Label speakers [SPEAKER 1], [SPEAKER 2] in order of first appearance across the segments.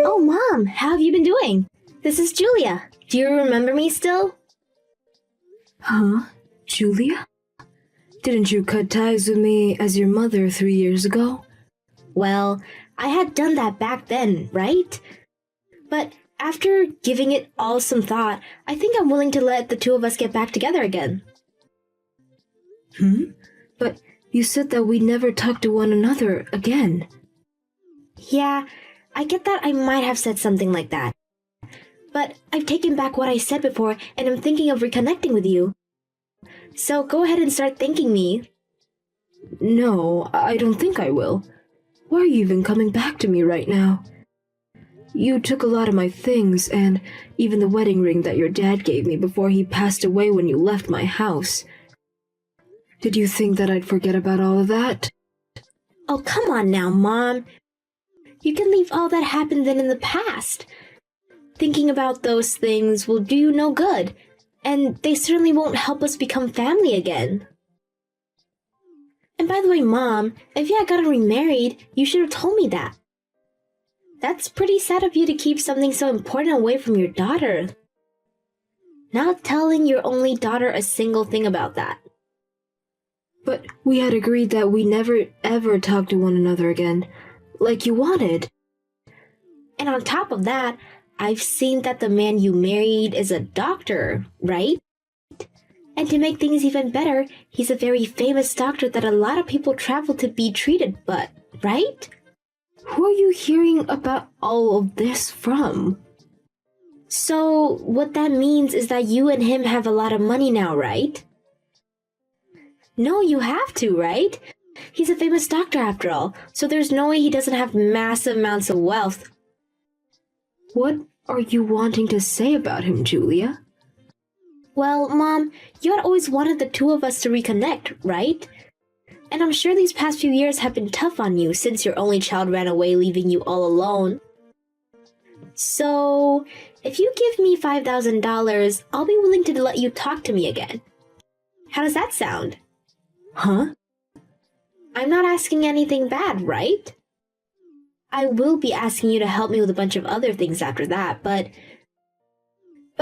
[SPEAKER 1] Oh, Mom, how have you been doing? This is Julia. Do you remember me still?
[SPEAKER 2] Huh? Julia? Didn't you cut ties with me as your mother 3 years ago?
[SPEAKER 1] Well, I had done that back then, right? But after giving it all some thought, I think I'm willing to let the two of us get back together again.
[SPEAKER 2] But you said that we'd never talk to one another again.
[SPEAKER 1] Yeah, I get that I might have said something like that. But I've taken back what I said before and I'm thinking of reconnecting with you. So go ahead and start thanking me.
[SPEAKER 2] No, I don't think I will. Why are you even coming back to me right now? You took a lot of my things, and even the wedding ring that your dad gave me before he passed away when you left my house. Did you think that I'd forget about all of that?
[SPEAKER 1] Oh, come on now, Mom. You can leave all that happened then in the past. Thinking about those things will do you no good, and they certainly won't help us become family again. And by the way, Mom, if you had gotten remarried, you should have told me that. That's pretty sad of you to keep something so important away from your daughter. Not telling your only daughter a single thing about that.
[SPEAKER 2] But we had agreed that we never ever talk to one another again, like you wanted.
[SPEAKER 1] And on top of that, I've seen that the man you married is a doctor, right? And to make things even better, he's a very famous doctor that a lot of people travel to be treated, but, right?
[SPEAKER 2] Who are you hearing about all of this from?
[SPEAKER 1] So, what that means is that you and him have a lot of money now, right? No, you have to, right? He's a famous doctor after all, so there's no way he doesn't have massive amounts of wealth.
[SPEAKER 2] What are you wanting to say about him, Julia?
[SPEAKER 1] Well, Mom, you had always wanted the two of us to reconnect, right? And I'm sure these past few years have been tough on you since your only child ran away leaving you all alone. So, if you give me $5,000, I'll be willing to let you talk to me again. How does that sound?
[SPEAKER 2] Huh?
[SPEAKER 1] I'm not asking anything bad, right? I will be asking you to help me with a bunch of other things after that, but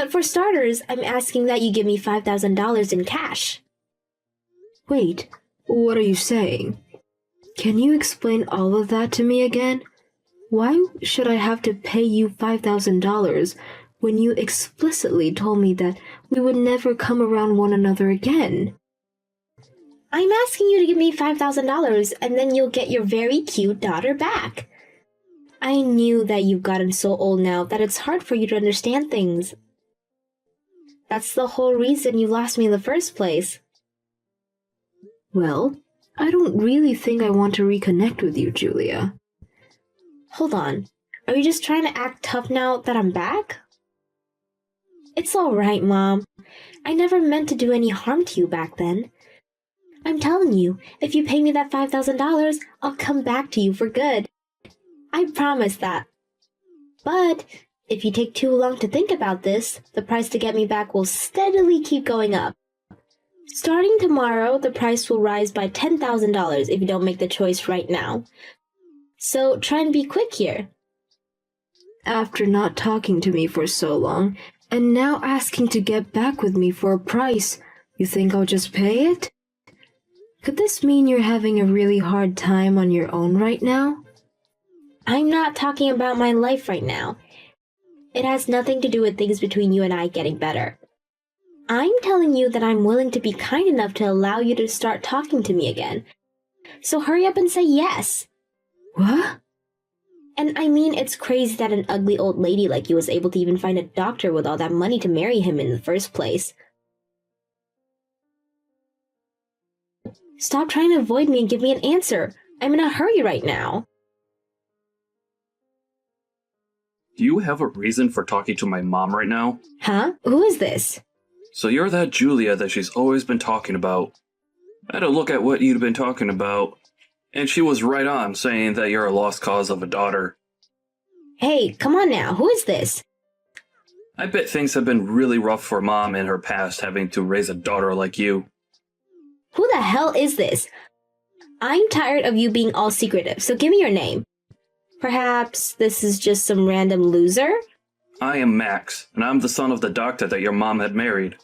[SPEAKER 1] for starters, I'm asking that you give me $5,000 in cash.
[SPEAKER 2] Wait, what are you saying? Can you explain all of that to me again? Why should I have to pay you $5,000 when you explicitly told me that we would never come around one another again?
[SPEAKER 1] I'm asking you to give me $5,000 and then you'll get your very cute daughter back. I knew that you've gotten so old now that it's hard for you to understand things. That's the whole reason you lost me in the first place.
[SPEAKER 2] Well, I don't really think I want to reconnect with you, Julia.
[SPEAKER 1] Hold on. Are you just trying to act tough now that I'm back? It's alright, Mom. I never meant to do any harm to you back then. I'm telling you, if you pay me that $5,000, I'll come back to you for good. I promise that. But if you take too long to think about this, the price to get me back will steadily keep going up. Starting tomorrow, the price will rise by $10,000 if you don't make the choice right now. So try and be quick here.
[SPEAKER 2] After not talking to me for so long, and now asking to get back with me for a price, you think I'll just pay it? Could this mean you're having a really hard time on your own right now?
[SPEAKER 1] I'm not talking about my life right now. It has nothing to do with things between you and I getting better. I'm telling you that I'm willing to be kind enough to allow you to start talking to me again. So hurry up and say yes.
[SPEAKER 2] What?
[SPEAKER 1] And I mean, it's crazy that an ugly old lady like you was able to even find a doctor with all that money to marry him in the first place. Stop trying to avoid me and give me an answer. I'm in a hurry right now.
[SPEAKER 3] Do you have a reason for talking to my mom right now?
[SPEAKER 1] Huh? Who is this?
[SPEAKER 3] So you're that Julia that she's always been talking about. I had a look at what you'd been talking about, and she was right on saying that you're a lost cause of a daughter.
[SPEAKER 1] Hey, come on now, who is this?
[SPEAKER 3] I bet things have been really rough for Mom in her past having to raise a daughter like you.
[SPEAKER 1] Who the hell is this? I'm tired of you being all secretive, so give me your name. Perhaps this is just some random loser?
[SPEAKER 3] I am Max, and I'm the son of the doctor that your mom had married.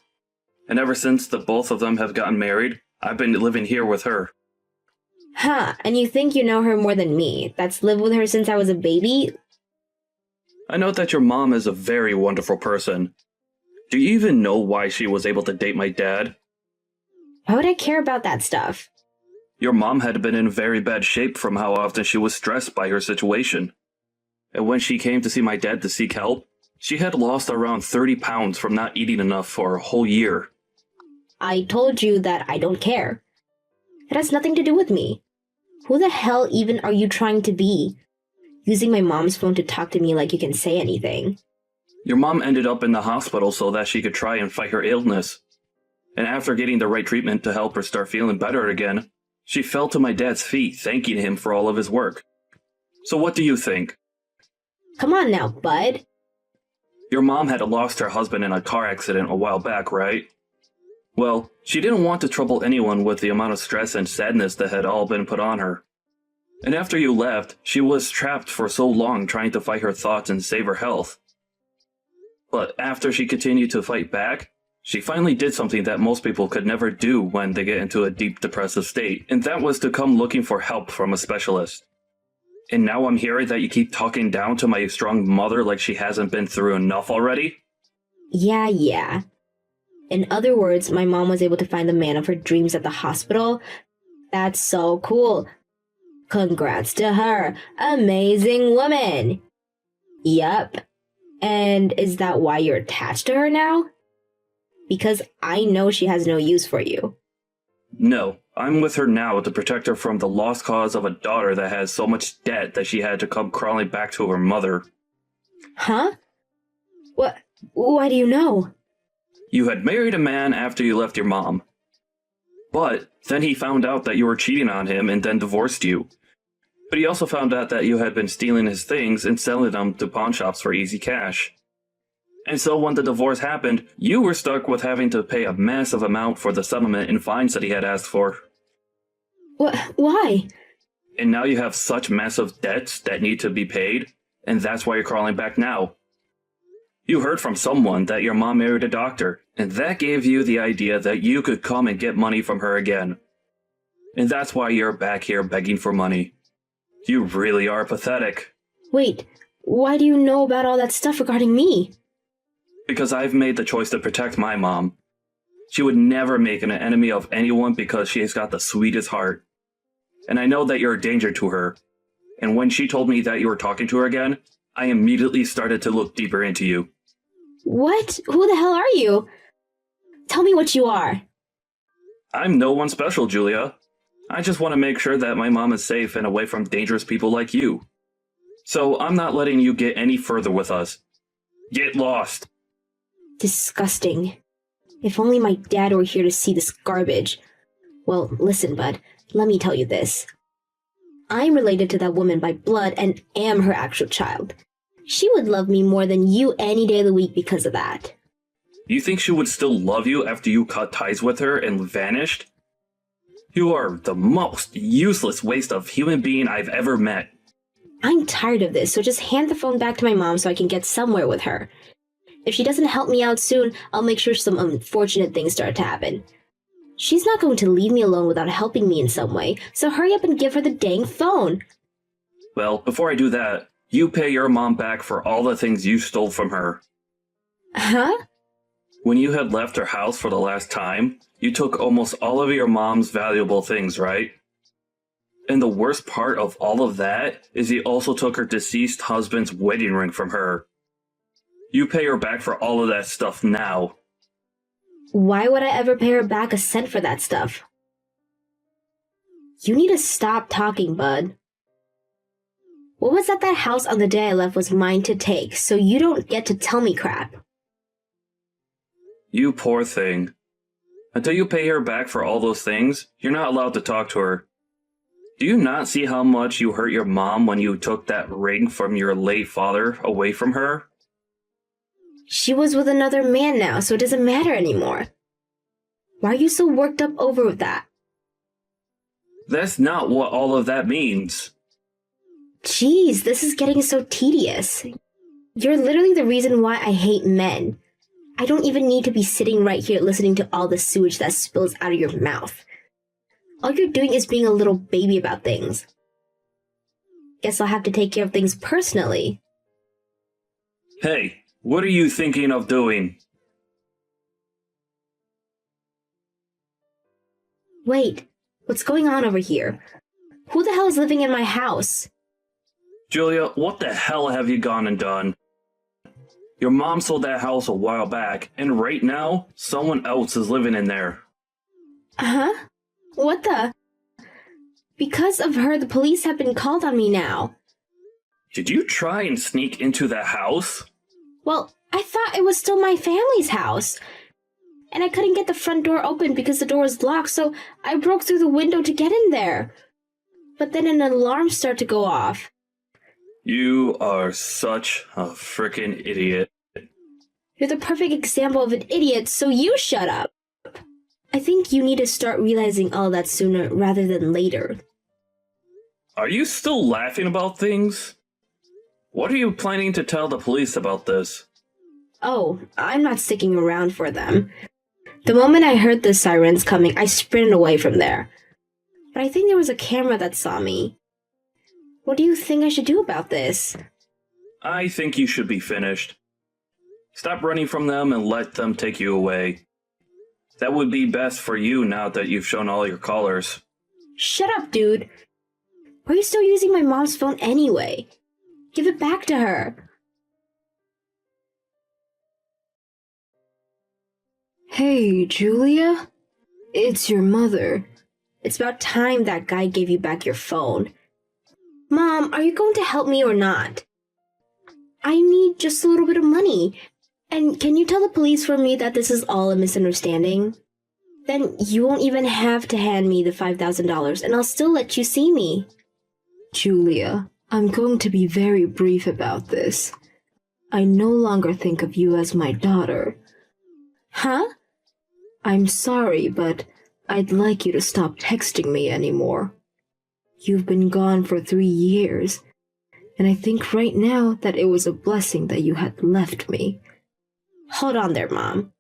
[SPEAKER 3] And ever since the both of them have gotten married, I've been living here with her.
[SPEAKER 1] Huh, and you think you know her more than me? That's lived with her since I was a baby?
[SPEAKER 3] I know that your mom is a very wonderful person. Do you even know why she was able to date my dad?
[SPEAKER 1] Why would I care about that stuff?
[SPEAKER 3] Your mom had been in very bad shape from how often she was stressed by her situation. And when she came to see my dad to seek help, she had lost around 30 pounds from not eating enough for a whole year.
[SPEAKER 1] I told you that I don't care. It has nothing to do with me. Who the hell even are you trying to be? Using my mom's phone to talk to me like you can say anything.
[SPEAKER 3] Your mom ended up in the hospital so that she could try and fight her illness. And after getting the right treatment to help her start feeling better again, she fell to my dad's feet, thanking him for all of his work. So what do you think?
[SPEAKER 1] Come on now, bud.
[SPEAKER 3] Your mom had lost her husband in a car accident a while back, right? Well, she didn't want to trouble anyone with the amount of stress and sadness that had all been put on her. And after you left, she was trapped for so long trying to fight her thoughts and save her health. But after she continued to fight back, she finally did something that most people could never do when they get into a deep depressive state, and that was to come looking for help from a specialist. And now I'm hearing that you keep talking down to my strong mother like she hasn't been through enough already?
[SPEAKER 1] Yeah. In other words, my mom was able to find the man of her dreams at the hospital. That's so cool. Congrats to her. Amazing woman. Yup. And is that why you're attached to her now? Because I know she has no use for you.
[SPEAKER 3] No, I'm with her now to protect her from the lost cause of a daughter that has so much debt that she had to come crawling back to her mother.
[SPEAKER 1] Huh? What? Why do you know?
[SPEAKER 3] You had married a man after you left your mom. But then he found out that you were cheating on him and then divorced you. But he also found out that you had been stealing his things and selling them to pawn shops for easy cash. And so when the divorce happened, you were stuck with having to pay a massive amount for the settlement and fines that he had asked for.
[SPEAKER 1] Why?
[SPEAKER 3] And now you have such massive debts that need to be paid, and that's why you're crawling back now. You heard from someone that your mom married a doctor, and that gave you the idea that you could come and get money from her again. And that's why you're back here begging for money. You really are pathetic.
[SPEAKER 1] Wait, why do you know about all that stuff regarding me?
[SPEAKER 3] Because I've made the choice to protect my mom. She would never make an enemy of anyone because she has got the sweetest heart. And I know that you're a danger to her. And when she told me that you were talking to her again, I immediately started to look deeper into you.
[SPEAKER 1] What? Who the hell are you? Tell me what you are.
[SPEAKER 3] I'm no one special, Julia. I just want to make sure that my mom is safe and away from dangerous people like you. So I'm not letting you get any further with us. Get lost.
[SPEAKER 1] Disgusting. If only my dad were here to see this garbage. Well, listen, bud, let me tell you this. I'm related to that woman by blood and am her actual child. She would love me more than you any day of the week because of that.
[SPEAKER 3] You think she would still love you after you cut ties with her and vanished? You are the most useless waste of human being I've ever met.
[SPEAKER 1] I'm tired of this, so just hand the phone back to my mom so I can get somewhere with her. If she doesn't help me out soon, I'll make sure some unfortunate things start to happen. She's not going to leave me alone without helping me in some way, so hurry up and give her the dang phone.
[SPEAKER 3] Well, before I do that, you pay your mom back for all the things you stole from her.
[SPEAKER 1] Huh?
[SPEAKER 3] When you had left her house for the last time, you took almost all of your mom's valuable things, right? And the worst part of all of that is you also took her deceased husband's wedding ring from her. You pay her back for all of that stuff now.
[SPEAKER 1] Why would I ever pay her back a cent for that stuff? You need to stop talking, bud. What was at that house on the day I left was mine to take, so you don't get to tell me crap.
[SPEAKER 3] You poor thing. Until you pay her back for all those things, you're not allowed to talk to her. Do you not see how much you hurt your mom when you took that ring from your late father away from her?
[SPEAKER 1] She was with another man now, so it doesn't matter anymore. Why are you so worked up over that?
[SPEAKER 3] That's not what all of that means.
[SPEAKER 1] Jeez, this is getting so tedious. You're literally the reason why I hate men. I don't even need to be sitting right here listening to all the sewage that spills out of your mouth. All you're doing is being a little baby about things. Guess I'll have to take care of things personally.
[SPEAKER 3] Hey, what are you thinking of doing?
[SPEAKER 1] Wait, what's going on over here? Who the hell is living in my house?
[SPEAKER 3] Julia, what the hell have you gone and done? Your mom sold that house a while back, and right now, someone else is living in there.
[SPEAKER 1] Huh? What the? Because of her, the police have been called on me now.
[SPEAKER 3] Did you try and sneak into that house?
[SPEAKER 1] Well, I thought it was still my family's house. And I couldn't get the front door open because the door was locked, so I broke through the window to get in there. But then an alarm started to go off.
[SPEAKER 3] You are such a frickin' idiot.
[SPEAKER 1] You're the perfect example of an idiot, so you shut up. I think you need to start realizing all that sooner rather than later.
[SPEAKER 3] Are you still laughing about things? What are you planning to tell the police about this?
[SPEAKER 1] Oh, I'm not sticking around for them. The moment I heard the sirens coming, I sprinted away from there. But I think there was a camera that saw me. What do you think I should do about this?
[SPEAKER 3] I think you should be finished. Stop running from them and let them take you away. That would be best for you now that you've shown all your colors.
[SPEAKER 1] Shut up, dude. Why are you still using my mom's phone anyway? Give it back to her.
[SPEAKER 2] Hey, Julia? It's your mother.
[SPEAKER 1] It's about time that guy gave you back your phone. Mom, are you going to help me or not? I need just a little bit of money. And can you tell the police for me that this is all a misunderstanding? Then you won't even have to hand me the $5,000 and I'll still let you see me.
[SPEAKER 2] Julia, I'm going to be very brief about this. I no longer think of you as my daughter.
[SPEAKER 1] Huh?
[SPEAKER 2] I'm sorry, but I'd like you to stop texting me anymore. You've been gone for 3 years, and I think right now that it was a blessing that you had left me.
[SPEAKER 1] Hold on there, Mom.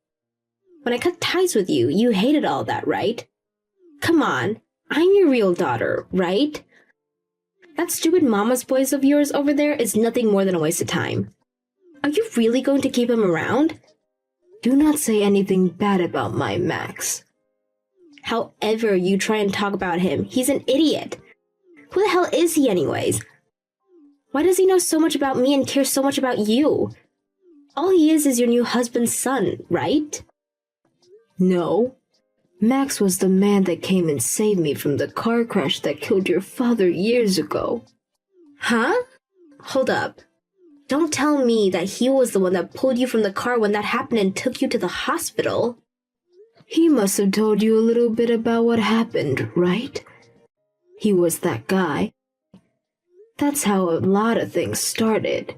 [SPEAKER 1] When I cut ties with you, you hated all that, right? Come on, I'm your real daughter, right? That stupid mama's boys of yours over there is nothing more than a waste of time. Are you really going to keep him around?
[SPEAKER 2] Do not say anything bad about my Max.
[SPEAKER 1] However you try and talk about him, he's an idiot. Who the hell is he anyways? Why does he know so much about me and care so much about you? All he is your new husband's son, right?
[SPEAKER 2] No. Max was the man that came and saved me from the car crash that killed your father years ago.
[SPEAKER 1] Huh? Hold up. Don't tell me that he was the one that pulled you from the car when that happened and took you to the hospital.
[SPEAKER 2] He must have told you a little bit about what happened, right? He was that guy. That's how a lot of things started.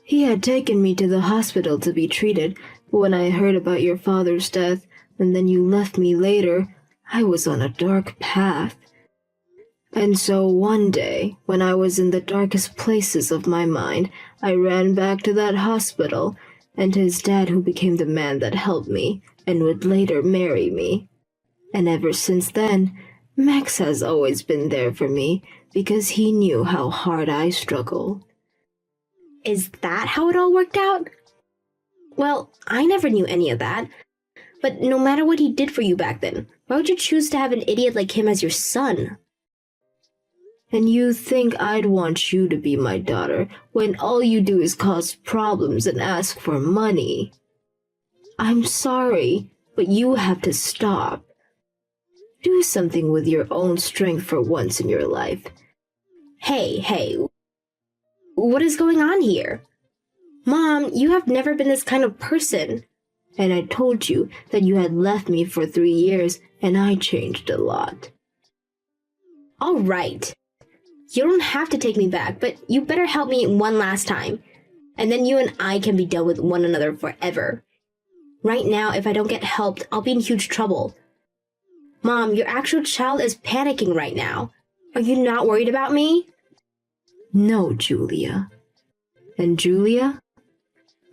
[SPEAKER 2] He had taken me to the hospital to be treated, but when I heard about your father's death, and then you left me later, I was on a dark path. And so one day, when I was in the darkest places of my mind, I ran back to that hospital, and to his dad who became the man that helped me, and would later marry me. And ever since then, Max has always been there for me, because he knew how hard I struggled.
[SPEAKER 1] Is that how it all worked out? Well, I never knew any of that. But no matter what he did for you back then, why would you choose to have an idiot like him as your son?
[SPEAKER 2] And you think I'd want you to be my daughter when all you do is cause problems and ask for money? I'm sorry, but you have to stop. Do something with your own strength for once in your life.
[SPEAKER 1] Hey, what is going on here? Mom, you have never been this kind of person.
[SPEAKER 2] And I told you that you had left me for 3 years, and I changed a lot.
[SPEAKER 1] All right. You don't have to take me back, but you better help me one last time. And then you and I can be done with one another forever. Right now, if I don't get helped, I'll be in huge trouble. Mom, your actual child is panicking right now. Are you not worried about me?
[SPEAKER 2] No, Julia. And Julia?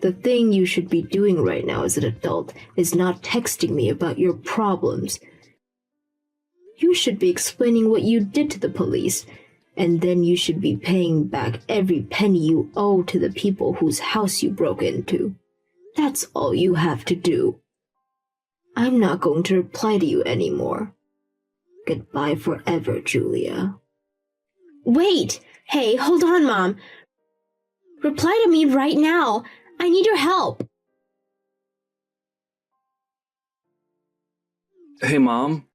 [SPEAKER 2] The thing you should be doing right now as an adult is not texting me about your problems. You should be explaining what you did to the police, and then you should be paying back every penny you owe to the people whose house you broke into. That's all you have to do. I'm not going to reply to you anymore. Goodbye forever, Julia.
[SPEAKER 1] Wait! Hey, hold on, Mom. Reply to me right now. I need your help.
[SPEAKER 3] Hey, Mom.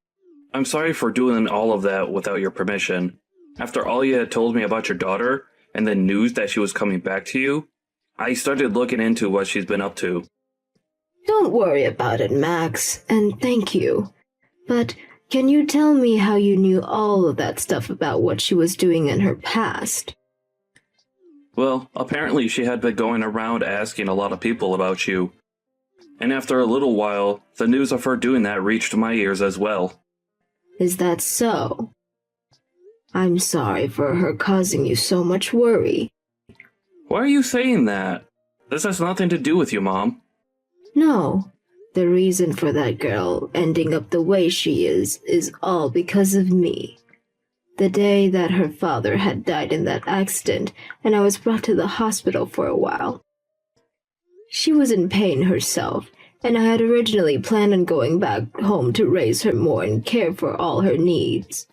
[SPEAKER 3] I'm sorry for doing all of that without your permission. After all you had told me about your daughter, and the news that she was coming back to you, I started looking into what she's been up to.
[SPEAKER 2] Don't worry about it, Max, and thank you. But can you tell me how you knew all of that stuff about what she was doing in her past?
[SPEAKER 3] Well, apparently she had been going around asking a lot of people about you. And after a little while, the news of her doing that reached my ears as well.
[SPEAKER 2] Is that so? I'm sorry for her causing you so much worry.
[SPEAKER 3] Why are you saying that? This has nothing to do with you, Mom.
[SPEAKER 2] No, the reason for that girl ending up the way she is all because of me. The day that her father had died in that accident, and I was brought to the hospital for a while. She was in pain herself, and I had originally planned on going back home to raise her more and care for all her needs.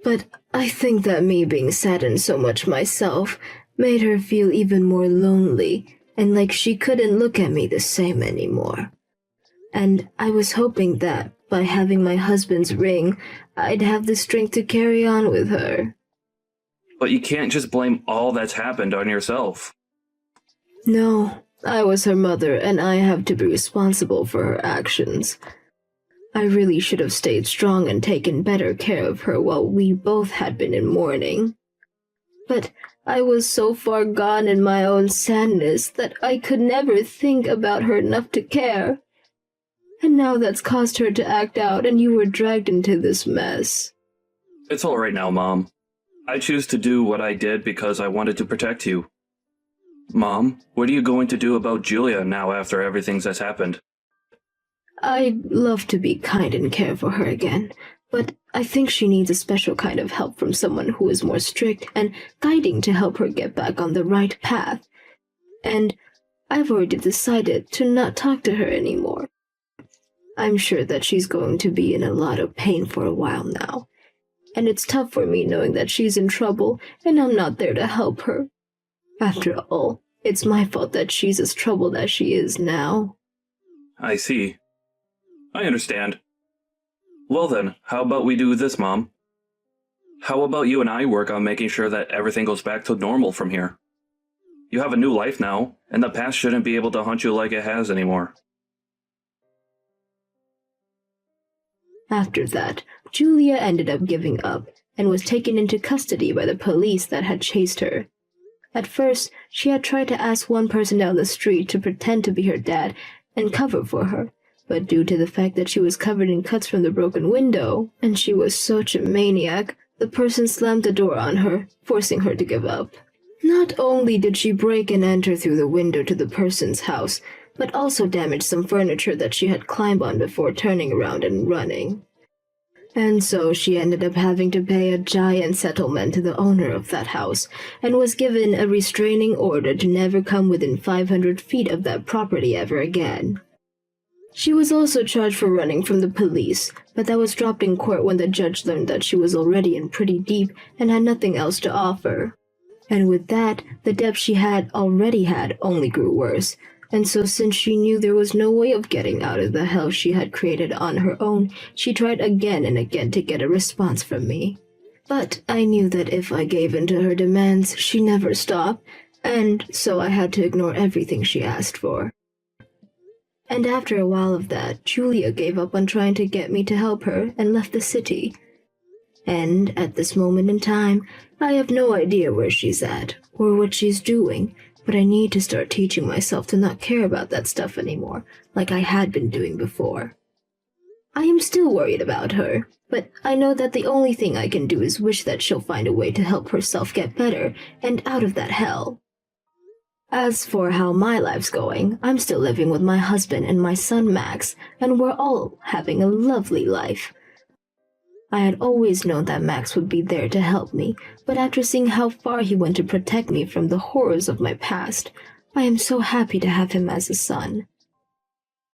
[SPEAKER 2] But I think that me being saddened so much myself made her feel even more lonely, and like she couldn't look at me the same anymore. And I was hoping that, by having my husband's ring, I'd have the strength to carry on with her.
[SPEAKER 3] But you can't just blame all that's happened on yourself.
[SPEAKER 2] No, I was her mother, and I have to be responsible for her actions. I really should have stayed strong and taken better care of her while we both had been in mourning. But I was so far gone in my own sadness that I could never think about her enough to care. And now that's caused her to act out, and you were dragged into this mess.
[SPEAKER 3] It's all right now, Mom. I choose to do what I did because I wanted to protect you. Mom, what are you going to do about Julia now after everything that's happened?
[SPEAKER 2] I'd love to be kind and care for her again, but I think she needs a special kind of help from someone who is more strict and guiding to help her get back on the right path. And I've already decided to not talk to her anymore. I'm sure that she's going to be in a lot of pain for a while now, and it's tough for me knowing that she's in trouble and I'm not there to help her. After all, it's my fault that she's as troubled as she is now.
[SPEAKER 3] I see. I understand. Well then, how about we do this, Mom? How about you and I work on making sure that everything goes back to normal from here? You have a new life now, and the past shouldn't be able to haunt you like it has anymore.
[SPEAKER 2] After that, Julia ended up giving up and was taken into custody by the police that had chased her. At first, she had tried to ask one person down the street to pretend to be her dad and cover for her, but due to the fact that she was covered in cuts from the broken window, and she was such a maniac, the person slammed the door on her, forcing her to give up. Not only did she break and enter through the window to the person's house, but also damaged some furniture that she had climbed on before turning around and running. And so she ended up having to pay a giant settlement to the owner of that house, and was given a restraining order to never come within 500 feet of that property ever again. She was also charged for running from the police, but that was dropped in court when the judge learned that she was already in pretty deep and had nothing else to offer. And with that, the debt she had already had only grew worse, and so since she knew there was no way of getting out of the hell she had created on her own, she tried again and again to get a response from me. But I knew that if I gave in to her demands, she never stopped, and so I had to ignore everything she asked for. And after a while of that, Julia gave up on trying to get me to help her and left the city. And at this moment in time, I have no idea where she's at or what she's doing, but I need to start teaching myself to not care about that stuff anymore, like I had been doing before. I am still worried about her, but I know that the only thing I can do is wish that she'll find a way to help herself get better and out of that hell. As for how my life's going, I'm still living with my husband and my son Max, and we're all having a lovely life. I had always known that Max would be there to help me, but after seeing how far he went to protect me from the horrors of my past, I am so happy to have him as a son.